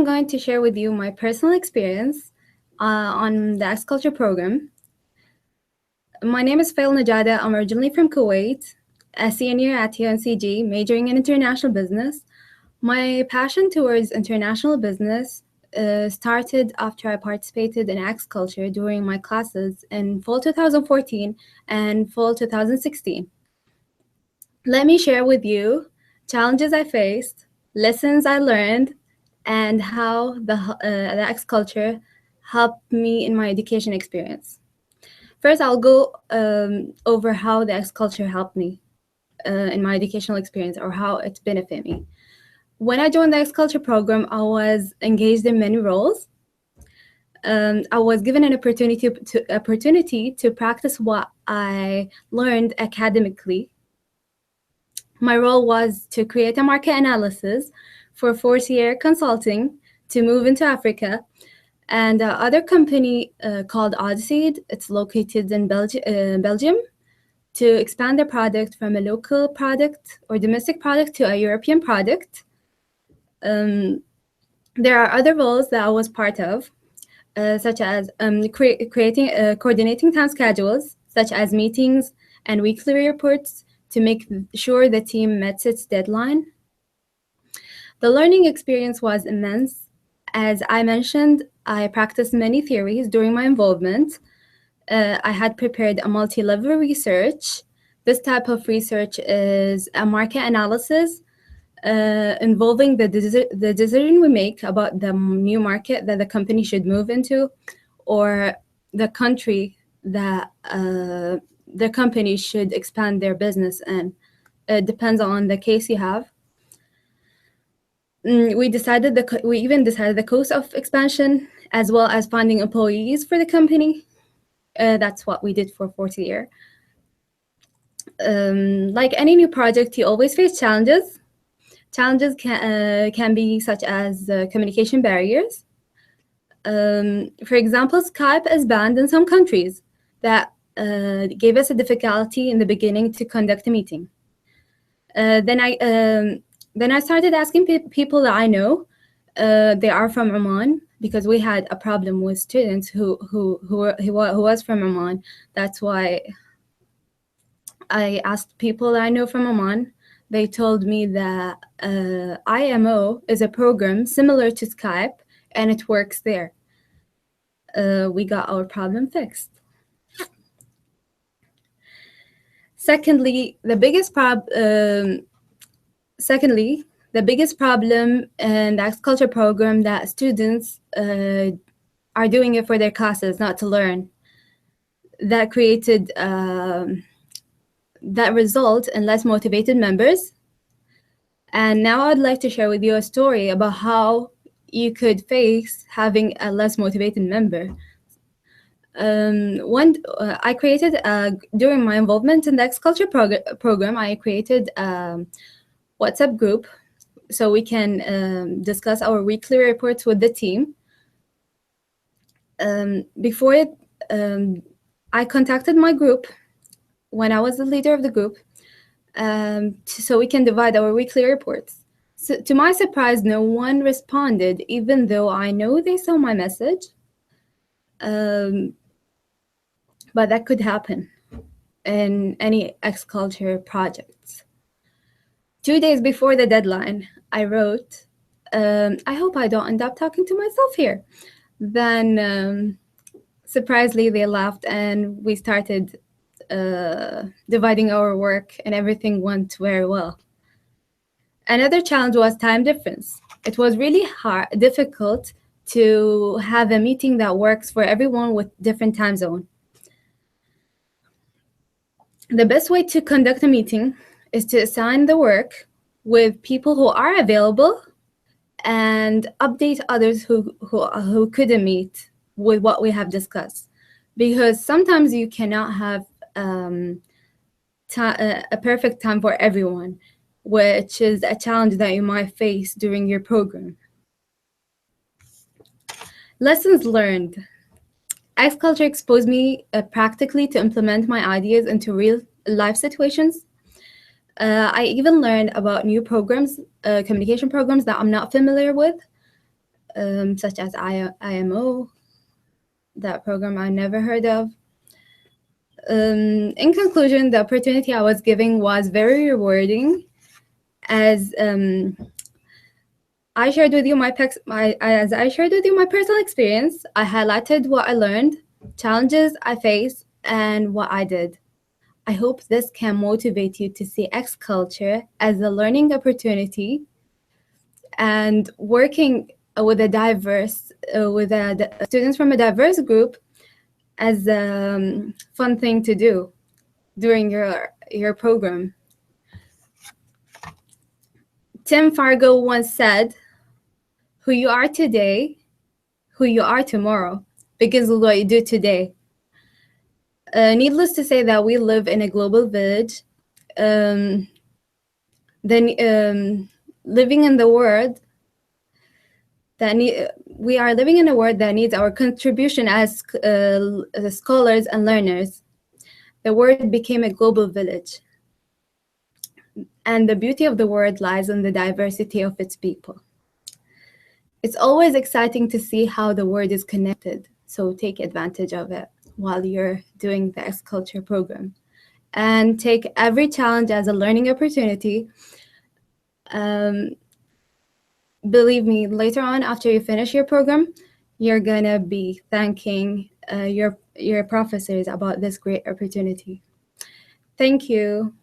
I'm going to share with you my personal experience on the agriculture program. My name is Fay Al-Najadah. I'm originally from Kuwait, a senior at UNCG, majoring in international business. My passion towards international business started after I participated in agriculture during my classes in fall 2014 and fall 2016. Let me share with you challenges I faced, lessons I learned, and how the X culture helped me in my education experience. First, I'll go over how the X culture helped me in my educational experience, or how it benefited me. When I joined the X culture program, I was engaged in many roles. I was given an opportunity to practice what I learned academically. My role was to create a market analysis for fourth year consulting to move into Africa, and other company called Odyssey. It's located in Belgium, to expand their product from a local product or domestic product to a European product. There are other roles that I was part of, such as coordinating time schedules, such as meetings and weekly reports, to make sure the team met its deadline. The learning experience was immense. As I mentioned, I practiced many theories during my involvement. I had prepared a multi-level research. This type of research is a market analysis involving the decision we make about the new market that the company should move into, or the country that the company should expand their business in. It depends on the case you have. We even decided the cost of expansion, as well as finding employees for the company. That's what we did for fourth year. Like any new project, you always face challenges. Challenges can be such as communication barriers. For example, Skype is banned in some countries. That gave us a difficulty in the beginning to conduct a meeting. Then I started asking people that I know. They are from Oman, because we had a problem with students who was from Oman. That's why I asked people that I know from Oman. They told me that IMO is a program similar to Skype, and it works there. We got our problem fixed. Secondly, the biggest problem in the agriculture program, that students are doing it for their classes, not to learn. That created that result in less motivated members. And now I'd like to share with you a story about how you could face having a less motivated member. I created, during my involvement in the agriculture program, I created a WhatsApp group so we can discuss our weekly reports with the team. Before it, I contacted my group when I was the leader of the group, so we can divide our weekly reports. So, to my surprise, no one responded, even though I know they saw my message. But that could happen in any agriculture projects. 2 days before the deadline, I wrote, I hope I don't end up talking to myself here. Then, surprisingly, they laughed, and we started dividing our work, and everything went very well. Another challenge was time difference. It was really difficult to have a meeting that works for everyone with different time zone. The best way to conduct a meeting is to assign the work with people who are available and update others who couldn't meet with what we have discussed. Because sometimes you cannot have a perfect time for everyone, which is a challenge that you might face during your program. Lessons learned. Agriculture exposed me practically to implement my ideas into real life situations. I even learned about new programs, communication programs that I'm not familiar with. such as IMO, that program I never heard of. In conclusion, the opportunity I was given was very rewarding, as I shared with you my personal experience. I highlighted what I learned, challenges I faced, and what I did. I hope this can motivate you to see X culture as a learning opportunity and working with students from a diverse group as a fun thing to do during your program. Tim Fargo once said, "Who you are today, who you are tomorrow, begins with what you do today." Needless to say that we live in a global village. Living in the world we are living in a world that needs our contribution as scholars and learners. The world became a global village, and the beauty of the world lies in the diversity of its people. It's always exciting to see how the world is connected, so take advantage of it while you're doing the X Culture program, and take every challenge as a learning opportunity. Believe me, later on, after you finish your program, you're gonna be thanking your professors about this great opportunity. Thank you.